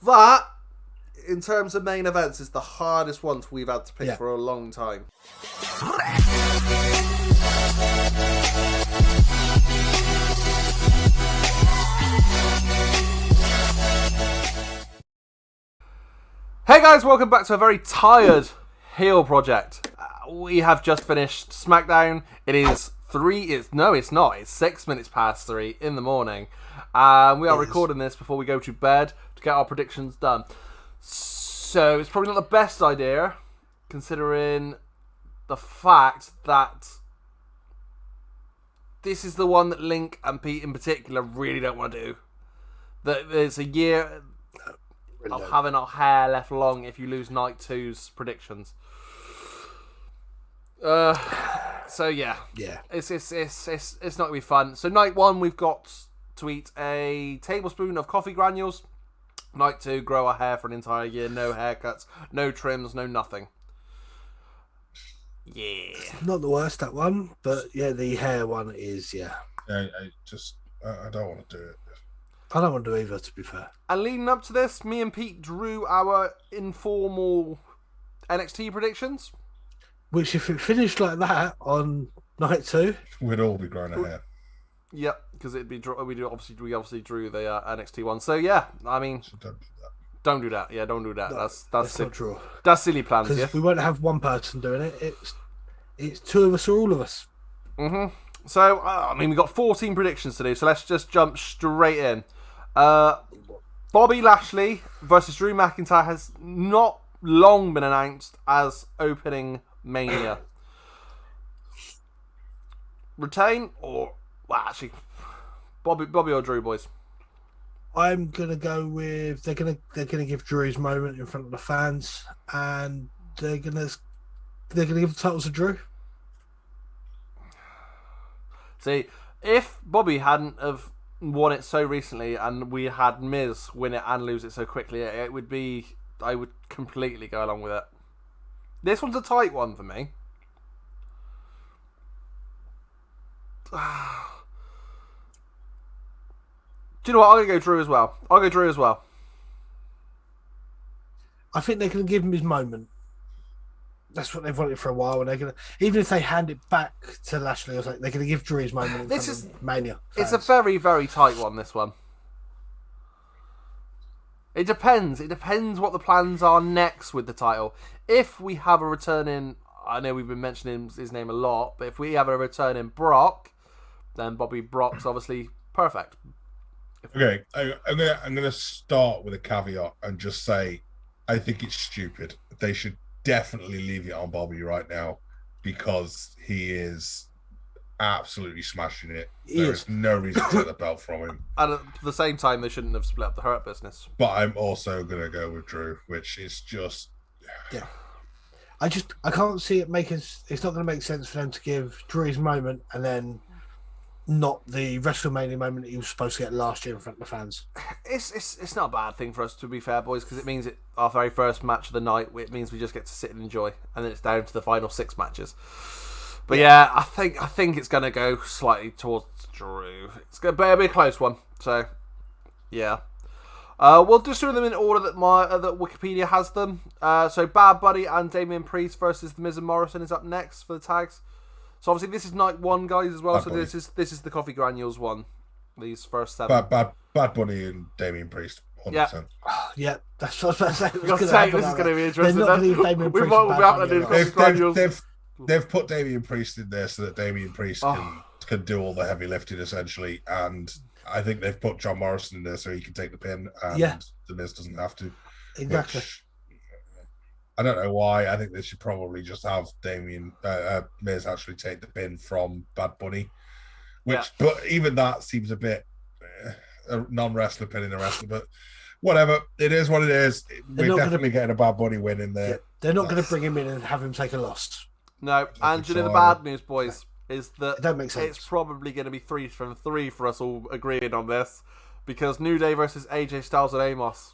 That, in terms of main events, is the hardest ones we've had to pick for a long time. Hey guys, welcome back to a very tired heel project. We have just finished SmackDown. It is 6 minutes past 3 in the morning. We are recording this before we go to bed to get our predictions done. So it's probably not the best idea, considering the fact that this is the one that Link and Pete in particular really don't want to do. That there's a year of having our hair left long if you lose night 2's predictions. So yeah, it's not gonna be fun. So night 1 we've got to eat a tablespoon of coffee granules. Night 2, grow our hair for an entire year. No haircuts, no trims, no nothing. Yeah, not the worst, that one, but yeah, the hair one is I don't want to do it. I don't want to do either, to be fair. And leading up to this, me and Pete drew our informal NXT predictions. Which, if it finished like that on night 2, we'd all be growing our hair. Yep, because it'd be we obviously drew the NXT one. So yeah, I mean, So don't do that. don't do that. Yeah, don't do that. No, that's not true. That's silly plans. Because Yeah, we won't have one person doing it. It's two of us or all of us. Mm-hmm. So I mean, we got 14 predictions to do. So let's just jump straight in. Bobby Lashley versus Drew McIntyre has not long been announced as opening Mania. Retain or actually, Bobby or Drew, boys. I'm gonna go with they're gonna give Drew his moment in front of the fans, and they're gonna give the titles to Drew. See, if Bobby hadn't have won it so recently, and we had Miz win it and lose it so quickly, I would completely go along with it. This one's a tight one for me. Do you know what? I'm going to go Drew as well. I'll go Drew as well. I think they're going to give him his moment. That's what they've wanted for a while, and they're going to, even if they hand it back to Lashley, they're going to give Drew his moment. This is Mania. It's a very, very tight one. This one. It depends. It depends what the plans are next with the title. If we have a return in, I know we've been mentioning his name a lot, but if we have a return in Brock, then Bobby Brock's obviously perfect. Okay, I'm gonna start with a caveat and just say I think it's stupid. They should definitely leave it on Bobby right now because he is absolutely smashing it. There's no reason to take the belt from him. And at the same time, they shouldn't have split up the Hurt Business. But I'm also gonna go with Drew, which is just I can't see it making. It's not going to make sense for them to give Drew his moment and then not the WrestleMania moment that he was supposed to get last year in front of the fans. It's not a bad thing for us, to be fair, boys, because it means our very first match of the night. It means we just get to sit and enjoy, and then it's down to the final 6 matches. But yeah, I think it's going to go slightly towards Drew. It'll be a close one. So yeah, we'll just do them in order that that Wikipedia has them. So Bad Bunny and Damian Priest versus The Miz and Morrison is up next for the tags. So obviously this is night 1, guys, as well. Bad so Bunny. this is the Coffee Granules one. These first 7. Bad Bunny and Damian Priest. 100%. Yeah, that's what I was going to say. This is going to be interesting. They're not going to leave Damian Priest and Bad Bunny. They've put Damian Priest in there so that Damian Priest can do all the heavy lifting, essentially. And I think they've put John Morrison in there so he can take the pin and The Miz doesn't have to. Exactly. Which, I don't know why. I think they should probably just have Miz actually take the pin from Bad Bunny. But even that seems a bit a non-wrestler pinning a wrestler. But whatever, it is what it is. We're definitely getting a Bad Bunny win in there. Yeah, they're not going to bring him in and have him take a loss. No, and you know the bad news, boys, is that it don't make sense. It's probably going to be 3 from 3 for us all agreeing on this, because New Day versus AJ Styles and Amos.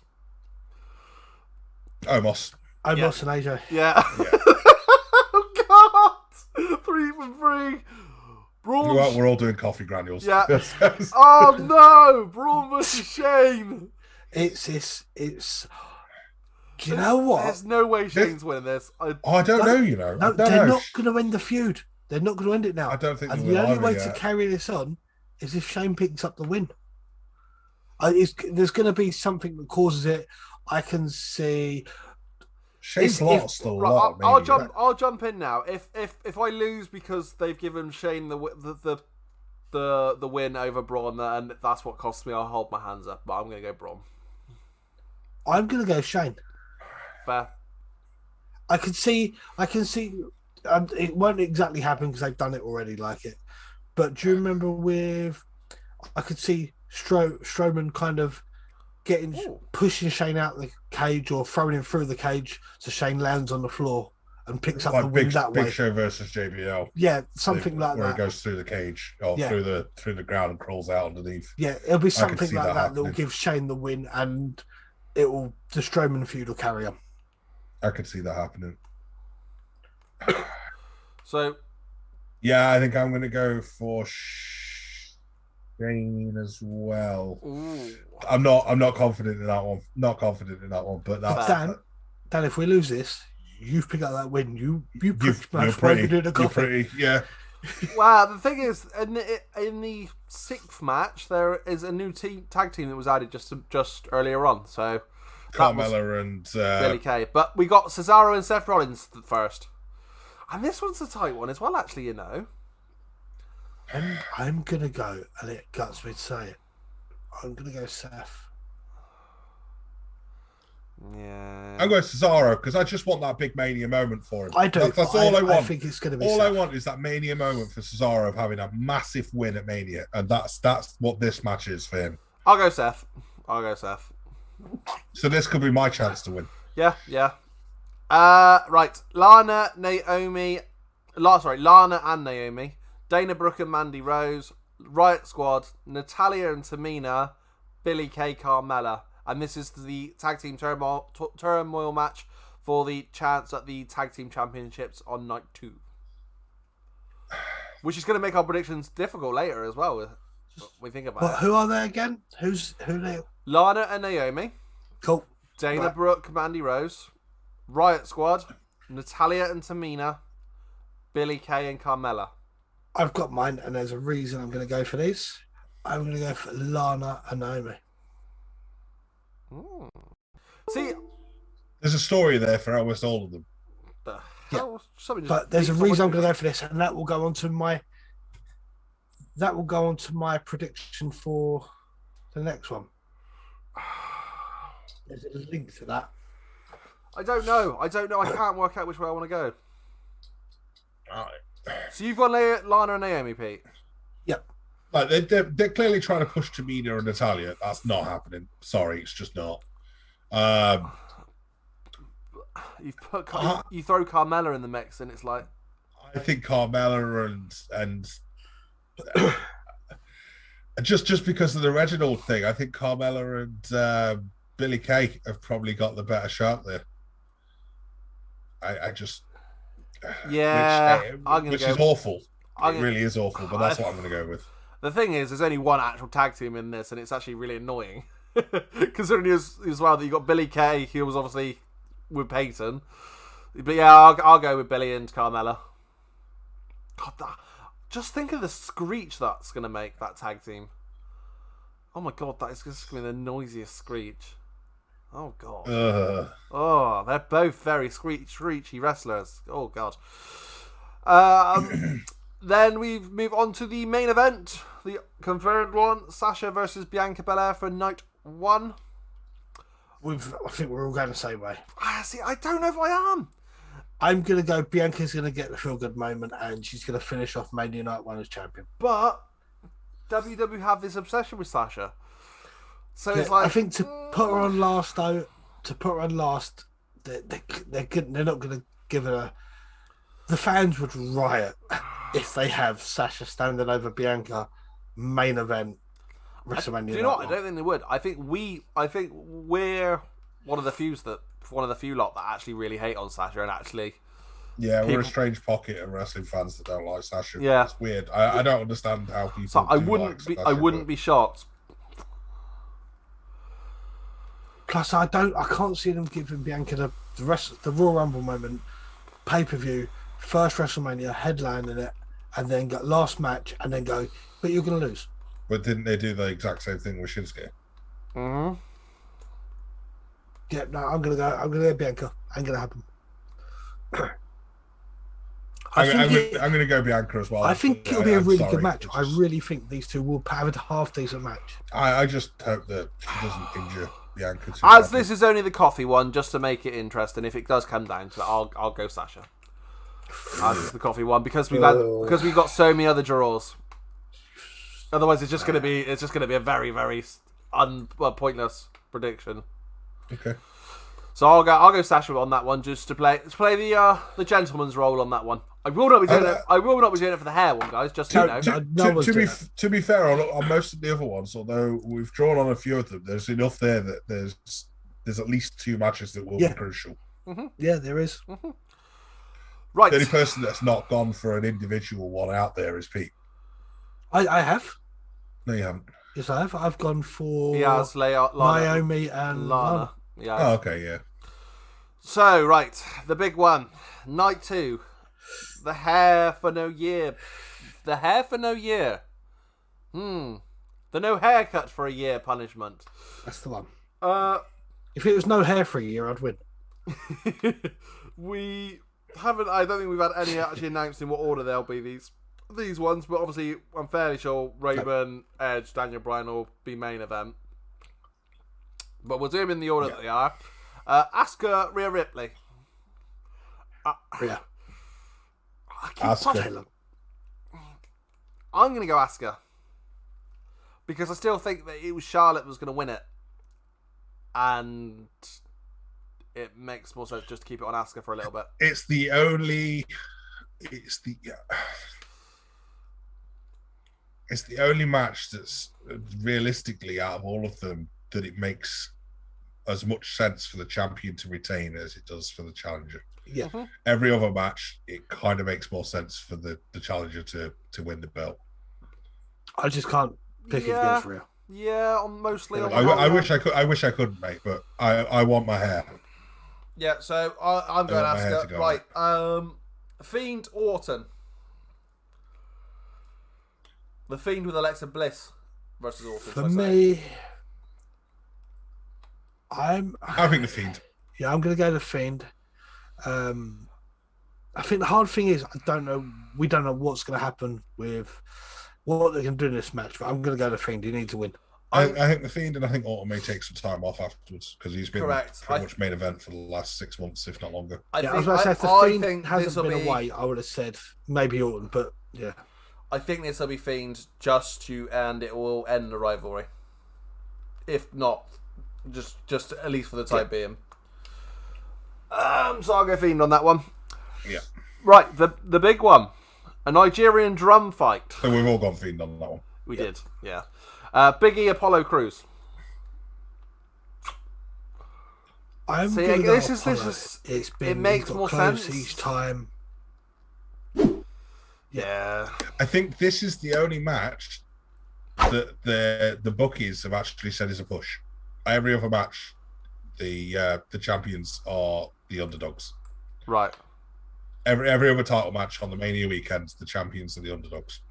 Omos and AJ. Yeah. Oh, God! 3 from 3. Braun... We're all doing coffee granules. Yeah. Oh, no! Braun versus Shane. It's. Do you know what? There's no way Shane's winning this. I don't know. You know, no, they're not going to end the feud. They're not going to end it now. I don't think. And the only way to carry this on is if Shane picks up the win. There's going to be something that causes it. I can see. Shane's lost a lot. I'll jump in now. If I lose because they've given Shane the win over Braun, and that's what costs me, I'll hold my hands up. But I'm going to go Braun. I'm going to go Shane. Fair. I can see. It won't exactly happen because they've done it already, like it. But do you remember I could see Strowman kind of pushing Shane out the cage or throwing him through the cage so Shane lands on the floor and picks up the win that way. Big Show versus JBL. Yeah, something like that. Where he goes through the cage or through the ground and crawls out underneath. Yeah, it'll be something like that will give Shane the win, and the Strowman feud will carry on. I could see that happening. So, yeah, I think I'm going to go for Shane as well. Ooh. I'm not confident in that one. Not confident in that one. But that's Dan, if we lose this, you pick up that win. You you're pretty. Yeah. Wow, the thing is, in the 6th match, there is a new tag team that was added just earlier on. So, Carmella and Billy Kay. But we got Cesaro and Seth Rollins first. And this one's a tight one as well, actually, you know. I'm going to go, and it guts me to say it, I'm going to go Seth. Yeah. I'm going Cesaro because I just want that big Mania moment for him. I do. That's all I want. I think it's going to be all Seth. I want is that Mania moment for Cesaro of having a massive win at Mania. And that's what this match is for him. I'll go Seth. So this could be my chance to win. Yeah. Right. Lana and Naomi, Dana Brooke and Mandy Rose, Riot Squad, Natalya and Tamina, Billy Kay, Carmella. And this is the tag team turmoil match for the chance at the tag team championships on night 2. Which is going to make our predictions difficult later as well. We think about it. Who are they again? Who they? Lana and Naomi. Cool. Dana Brooke, Mandy Rose, Riot Squad, Natalya and Tamina, Billy Kay and Carmella. I've got mine, and there's a reason I'm going to go for these. I'm going to go for Lana and Naomi. See, there's a story there for almost all of them. But there's a reason I'm going to go for this, and that will go on to my prediction for the next one. There's a link to that. I don't know. I can't work out which way I want to go. All right. So you've got Lana and Naomi, Pete? Yep. Like they're clearly trying to push Tamina and Natalya. That's not happening. Sorry, it's just not. You throw Carmella in the mix, and it's like I think Carmella and just because of the Reginald thing, I think Carmella and Billy Kay have probably got the better shot there. I just which is awful. It really is awful, but that's what I'm going to go with. The thing is, there's only one actual tag team in this, and it's actually really annoying. Considering as well that you got Billy Kay, who was obviously with Peyton. But yeah, I'll go with Billy and Carmella. God, just think of the screech that's going to make that tag team. Oh my god, that is just going to be the noisiest screech. Oh god. Oh, they're both very screechy wrestlers. Oh god. Then we move on to the main event, the confirmed one: Sasha versus Bianca Belair for night 1. I think we're all going the same way. See, I don't know if I am. I'm going to go Bianca's going to get the feel-good moment, and she's going to finish off Mania Night 1 as champion. But WWE have this obsession with Sasha. So it's like... I think to put her on last, though, they're not going to give her... The fans would riot if they have Sasha standing over Bianca main event WrestleMania. Do you know what? I don't think they would. I think we're one of the few lot that actually really hate on Sasha and actually. Yeah, we're a strange pocket of wrestling fans that don't like Sasha. Yeah, it's weird. I don't understand how people. So I wouldn't be shocked. Plus, I can't see them giving Bianca the rest, the Royal Rumble moment, pay-per-view, first WrestleMania, headlining it, and then go last match, and then go, but you're going to lose. But didn't they do the exact same thing with Shinsuke? Mm-hmm. Yeah, no, I'm going to go Bianca. Ain't going to happen. I'm going to go Bianca as well. I think it'll be a really good match. I really think these two will have a half-decent match. I just hope that she doesn't injure Bianca too As badly. this is only the coffee one, just to make it interesting, if it does come down to it, I'll go Sasha. As is the coffee one because we've got so many other draws. Otherwise, it's just going to be a very very pointless prediction. Okay. So I'll go Sasha on that one just to play the gentleman's role on that one. I will not be doing it. I will not be doing it for the hair one, guys. Just so you know. To be fair, on most of the other ones, although we've drawn on a few of them, there's enough there that there's at least 2 matches that will be crucial. Mm-hmm. Yeah, there is. Mm-hmm. Right. The only person that's not gone for an individual one out there is Pete. I have. No, you haven't. Yes, I have. I've gone for Naomi and Lana. Yeah. Oh, okay, yeah. So, right, the big one. Night 2. The hair for no year. The hair for no year. The no haircut for a year punishment. That's the one. If it was no hair for a year, I'd win. We haven't. I don't think we've had any actually announced in what order they'll be these ones, but obviously I'm fairly sure Roman, Edge, Daniel Bryan will be main event. But we'll do them in the order that they are. Asuka, Rhea Ripley. Rhea. Asuka. I'm going to go Asuka. Because I still think that it was Charlotte that was going to win it. And it makes more sense just to keep it on Asuka for a little bit. It's the only match that's realistically out of all of them that it makes as much sense for the champion to retain as it does for the challenger. Yeah. Mm-hmm. Every other match, it kind of makes more sense for the challenger to win the belt. I just can't pick it against Rhea. Yeah, mostly. I wish I could, mate, but I want my hair. Yeah, so I'm going to ask her. Right, Fiend Orton. The Fiend with Alexa Bliss versus Orton. For me, I think the Fiend. Yeah, I'm going to go the Fiend. I think the hard thing is we don't know what's going to happen with what they can do in this match, but I'm going to go the Fiend. You need to win. I think the Fiend, and I think Orton may take some time off afterwards because he's been pretty much main event for the last 6 months, if not longer. I was going to say, if the Fiend hasn't been away, I would have said maybe Orton, but yeah. I think this will be Fiend just to, and it will end the rivalry. If not, just at least for the time being. So I'll go Fiend on that one. Yeah. Right, the big one. A Nigerian drum fight. So we've all gone Fiend on that one. We did, yeah. Big E Apollo Crews. It makes more sense each time. Yeah. I think this is the only match that the bookies have actually said is a push. Every other match, the champions are the underdogs. Right. Every other title match on the Mania weekend, the champions are the underdogs.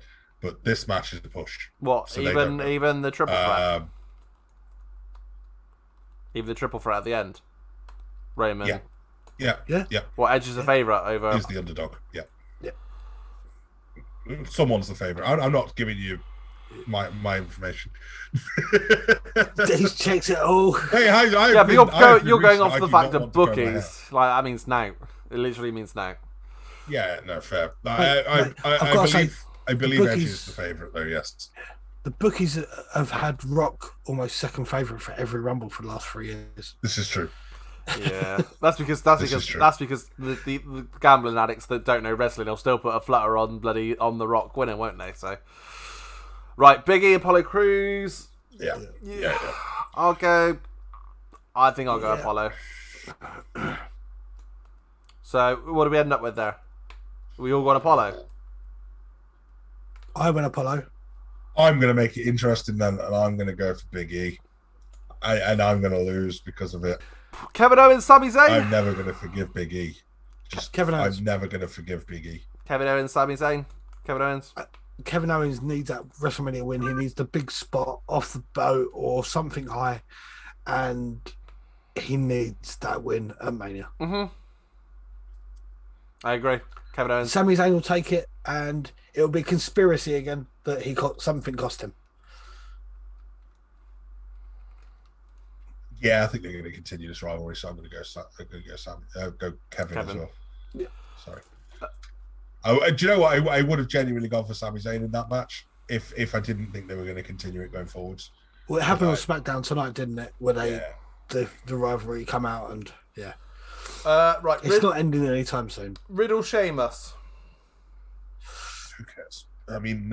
But this match is a push. What? So even the triple threat? Even the triple threat at the end? Raymond? Yeah. What, Edge is a favourite over... He's the underdog, yeah. Someone's the favourite. I'm not giving you my information. He checks it all. Hey, but you're going off the fact of bookies. Like, that means now. It literally means now. Yeah, no, fair. I believe bookies, Edge is the favourite, though, yes. The bookies have had Rock almost second favourite for every Rumble for the last 3 years. This is true. Yeah, that's because the gambling addicts that don't know wrestling will still put a flutter on the Rock winning, won't they? So, right, Big E, Apollo Crews. Yeah. I'll go. I think I'll go Apollo. So, what do we end up with there? We all got Apollo. I went Apollo. I'm going to make it interesting then, and I'm going to go for Big E. And I'm going to lose because of it. Kevin Owens, Sami Zayn. I'm never going to forgive Big E. Kevin Owens. I'm never going to forgive Big E. Kevin Owens, Sami Zayn. Kevin Owens. Kevin Owens needs that WrestleMania win. He needs the big spot off the boat or something high, and he needs that win at Mania. Mm-hmm. I agree. Kevin Owens. Sami Zayn will take it, and it'll be conspiracy again that something cost him. Yeah, I think they're going to continue this rivalry, so I'm going to go Kevin as well. Yeah. Sorry. Do you know what? I would have genuinely gone for Sami Zayn in that match if I didn't think they were going to continue it going forwards. Well, it happened on SmackDown tonight, didn't it? Where the rivalry come out and right. It's not ending anytime soon. Riddle Sheamus. Who cares? I mean,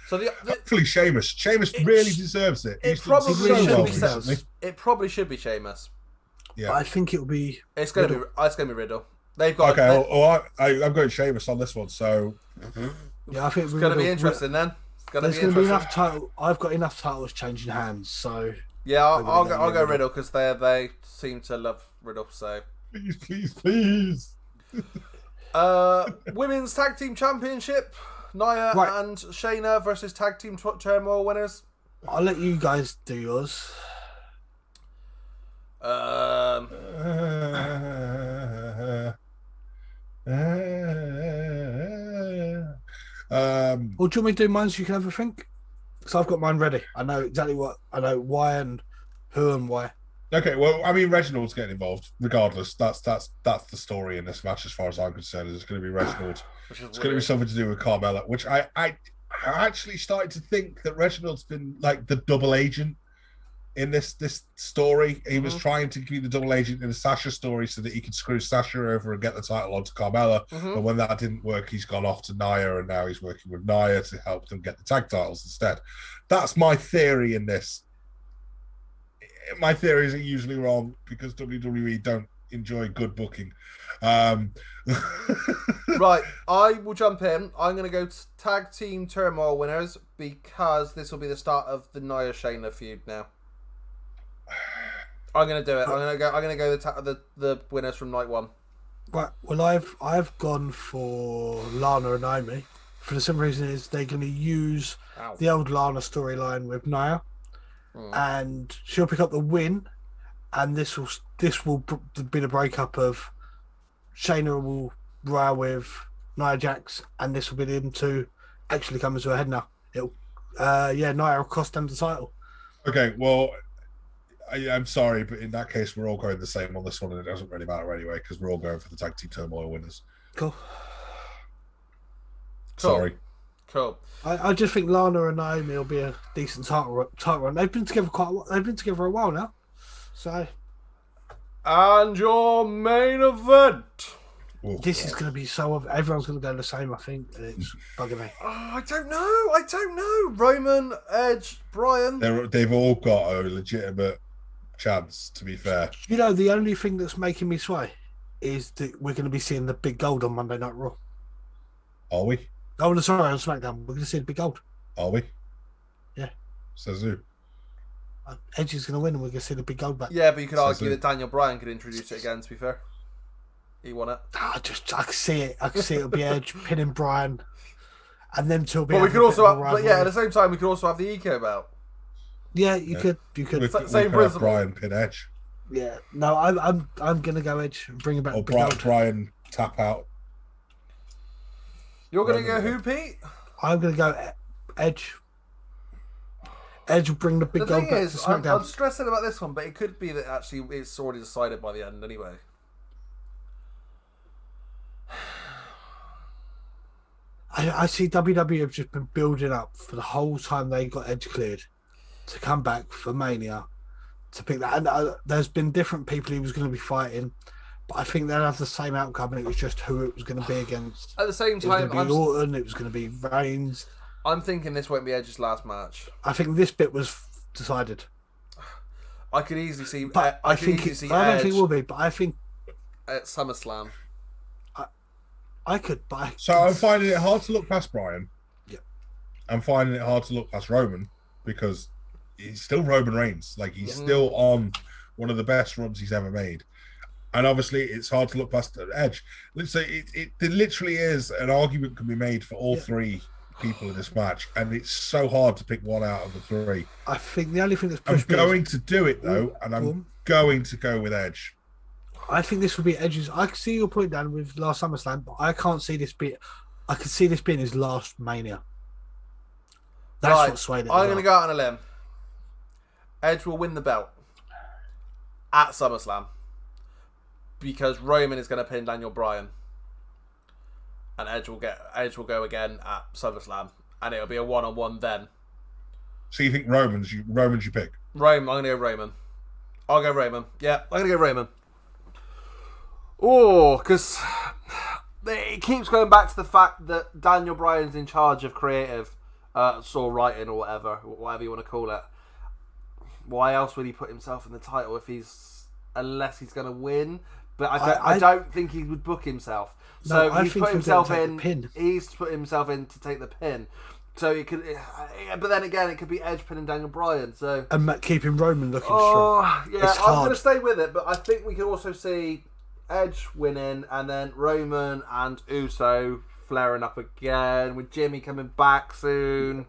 so hopefully Sheamus really deserves it. It probably should be Sheamus. Yeah, I think it'll be. It's going to be Riddle. They've got I'm going Sheamus on this one, so yeah, I think it's going to be interesting then. There's going to be enough title. I've got enough titles changing hands, so yeah, I'll go Riddle because they seem to love Riddle. So please. Women's Tag Team Championship: Nia and Shayna versus Tag Team Turmoil winners. I'll let you guys do yours. Well, do you want me to do mine so you can have a think? Because I've got mine ready. I know exactly why and who and why. Okay, well, I mean, Reginald's getting involved. Regardless, that's the story in this match, as far as I'm concerned. It's going to be Reginald. It's going to be something to do with Carmella, which I actually started to think that Reginald's been like the double agent in this story. He was trying to be the double agent in the Sasha story so that he could screw Sasha over and get the title onto Carmella. But when that didn't work, he's gone off to Nia, and now he's working with Nia to help them get the tag titles instead. That's my theory in this. My theories are usually wrong because WWE don't enjoy good booking. Right, I will jump in. I'm going to go Tag Team Turmoil winners because this will be the start of the Nia Shayna feud now. I'm going to do it. I'm going to go the winners from night one. Right. Well, I've gone for Lana and Naomi for the simple reason is they're going to use the old Lana storyline with Nia, and she'll pick up the win, and this will be the breakup of Shayna will row with Nia Jax, and this will be them two actually coming to a head now. Nia will cost them the title. Okay, well, I'm sorry, but in that case, we're all going the same on this one, and it doesn't really matter anyway because we're all going for the Tag Team Turmoil winners. Cool. Sorry. Cool. I just think Lana and Naomi will be a decent title run. They've been together They've been together a while now. So. And your main event. This is going to be everyone's going to go the same, I think. It's bugging me. I don't know. Roman, Edge, Bryan. They've all got a legitimate chance, to be fair. You know, the only thing that's making me sway is that we're going to be seeing the Big Gold on Monday Night Raw. Are we? Oh, sorry, on SmackDown. We're going to see the Big Gold. Are we? Yeah. Says who? Edge is going to win and we're going to see the Big Gold back. Yeah, but you could argue that Daniel Bryan could introduce it again, to be fair. He won it. I can see it. It'll be Edge pinning Bryan, and them two will be. But we could also at the same time, we could also have the Eco belt. Yeah, you could. Same principle. Bryan pin Edge. Yeah, no, I'm gonna go Edge and bring him back. Or Big Bryan tap out. You're gonna go who, Pete? I'm gonna go Edge. Edge will bring the Big Gold back to SmackDown. I'm stressing about this one, but it could be that actually it's already decided by the end anyway. I see WWE have just been building up for the whole time they got Edge cleared to come back for Mania to pick that. And there's been different people he was going to be fighting, but I think they'll have the same outcome, and it was just who it was going to be against. At the same time, it was going to be Orton, it was going to be Reigns. I'm thinking this won't be Edge's last match. I think this bit was decided. I could easily see. But I don't think it will be, but I think at SummerSlam. I could buy. So I'm finding it hard to look past Bryan. Yeah. I'm finding it hard to look past Roman because he's still Roman Reigns. Like, he's still on one of the best runs he's ever made. And obviously, it's hard to look past Edge. So it literally is an argument can be made for all three people in this match, and it's so hard to pick one out of the three. I think the only thing that's I'm going to do it though, and I'm going to go with Edge. I think this will be Edge's. I can see your point, Dan, with last SummerSlam, but I can't see this being. I can see this being his last Mania. That's what swayed it. I'm going to go out on a limb. Edge will win the belt at SummerSlam because Roman is going to pin Daniel Bryan, and Edge will go again at SummerSlam, and it'll be a 1-on-1 then. So you think Roman's you pick? Roman. I'm going to go Roman. I'll go Roman. Yeah, I'm going to go Roman. Oh, because it keeps going back to the fact that Daniel Bryan's in charge of creative, writing or whatever you want to call it. Why else would he put himself in the title unless he's going to win? But I don't think he would book himself. So he's put himself in. He's put himself in to take the pin. So it could, but then again, it could be Edge pinning Daniel Bryan. So and keeping Roman looking strong. Yeah, I'm going to stay with it. But I think we could also see Edge winning, and then Roman and Uso flaring up again with Jimmy coming back soon.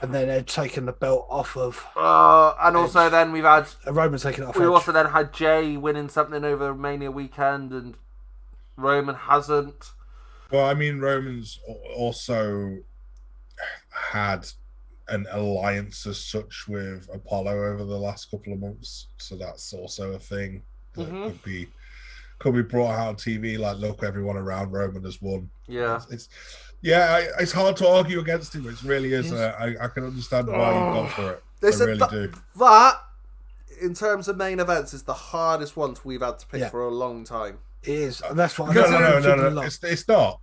And then Edge taking the belt off of. And Edge. Also then we've had Roman taking it off. We also then had Jay winning something over Mania weekend, and Roman hasn't. Well, I mean, Roman's also had an alliance as such with Apollo over the last couple of months, so that's also a thing that could be brought out on TV. Like, look, everyone around Roman has won. Yeah, it's hard to argue against him. It really is. I can understand why you've gone for it. I really do. That, in terms of main events, is the hardest one we've had to pick for a long time. It is. And that's what. No. It's not.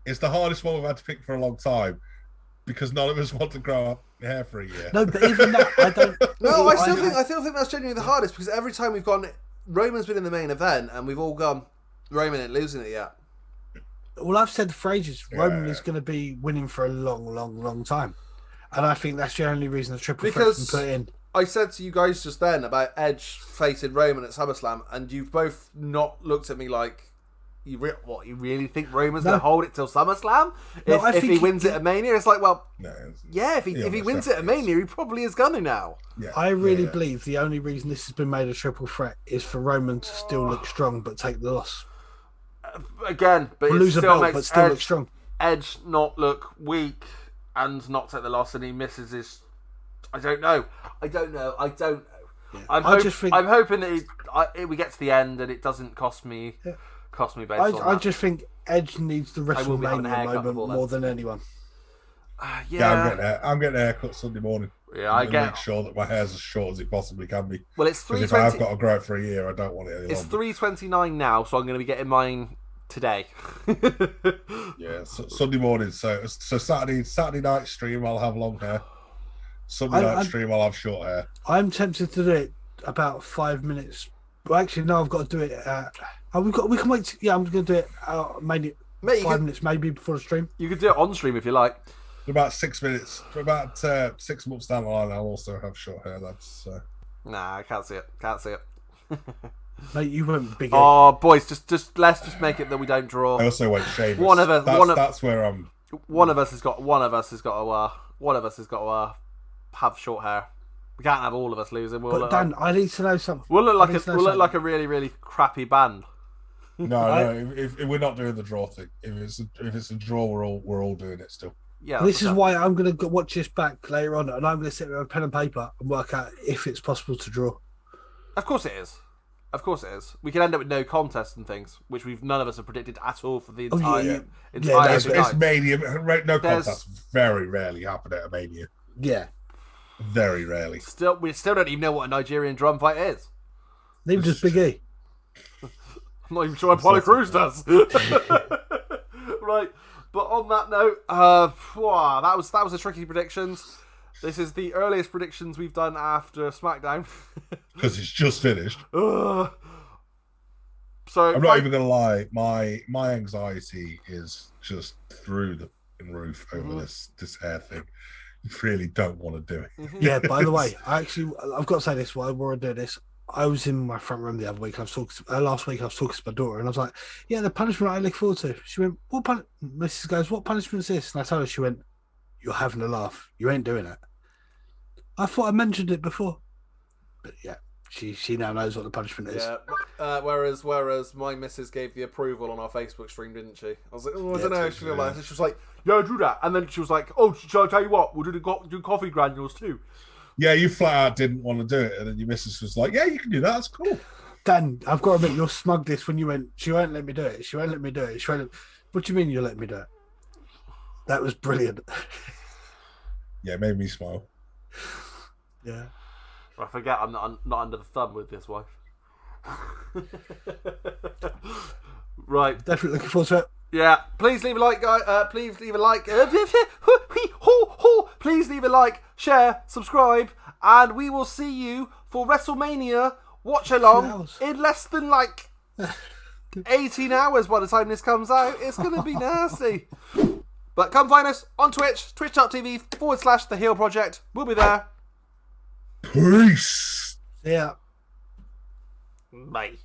It's the hardest one we've had to pick for a long time because none of us want to grow up hair for a year. No, but even that, I don't. No, I still think that's genuinely the hardest because every time we've gone, Roman's been in the main event, and we've all gone, Roman ain't losing it yet. Well, I've said for ages, Roman is going to be winning for a long time. And I think that's the only reason the triple threat can put in. I said to you guys just then about Edge facing Roman at SummerSlam, and you've both not looked at me like, you really think Roman's going to hold it till SummerSlam? No, if he wins it at Mania? It's like, well, if he most wins it at Mania, he probably is going to now. Yeah. I really believe the only reason this has been made a triple threat is for Roman to still look strong but take the loss. Again, but or lose a belt but still look strong. Edge not look weak and not take the loss, and he misses his. I don't know. Yeah. I'm hoping that we get to the end and it doesn't cost me. Yeah. Based on that. I just think Edge needs the WrestleMania moment more than anyone. I'm getting a haircut Sunday morning. Yeah, make sure that my hair's as short as it possibly can be. Well, it's 3:20. If I've got to grow it for a year, I don't want it any longer. It's 3:29 now, so I'm going to be getting mine today. So Sunday morning. So Saturday night stream, I'll have long hair. Sunday night stream, I'll have short hair. I'm tempted to do it about 5 minutes. Well, actually, no, I've got to do it. We can wait. I'm going to do it maybe 5 minutes, maybe before the stream. You could do it on stream if you like. For about 6 minutes. For about 6 months down the line, I'll also have short hair. Nah, I can't see it. Mate, you won't be. Oh, boys, just let's make it that we don't draw. I also won't shave. That's where I'm. One of us has got to have short hair. We can't have all of us losing. But Dan, I need to know something. We'll look like a really, really crappy band. No. If we're not doing the draw thing, if it's a draw, we're all doing it still. Yeah. This is why I'm going to watch this back later on, and I'm going to sit with a pen and paper and work out if it's possible to draw. Of course it is. We could end up with no contest and things, which none of us have predicted at all for the entire. It's Mania. No contest very rarely happen at a Mania. Yeah. Very rarely. We still don't even know what a Nigerian drum fight is. Neither does Big E. I'm not even sure Apollo Crews does. Right, but on that note, that was the tricky predictions. This is the earliest predictions we've done after SmackDown because it's just finished. So I'm not even gonna lie. My anxiety is just through the roof over this hair thing. really don't want to do it. Yeah, by the way, I've got to say this while we're doing this. I was in my front room the other week. Last week I was talking to my daughter, and I was like, "Yeah, the punishment I look forward to." She went, Mrs. goes, "What punishment is this?" And I told her, she went, "You're having a laugh. You ain't doing it." I thought I mentioned it before, but yeah, she now knows what the punishment is. Yeah. Whereas my missus gave the approval on our Facebook stream, didn't she? I was like, I don't know how she feel like. She was like, "Yeah, do that," and then she was like, "Oh, shall I tell you what? We'll do coffee granules too." Yeah, you flat out didn't want to do it, and then your missus was like, "Yeah, you can do that. That's cool." Dan, I've got to admit, you're smug this when you went, "She won't let me do it. She won't let me do it. What do you mean you let me do it? That was brilliant. Yeah, it made me smile. Yeah. I forget I'm not under the thumb with this wife. Right. Definitely looking forward to it. Yeah. Please leave a like, guys. Please leave a like. Please leave a like, share, subscribe, and we will see you for Wrestlemania watch along in less than 18 hours by the time this comes out. It's going to be nasty. But come find us on Twitch, twitch.tv/The Heel Project. We'll be there. Peace. Yeah. Bye.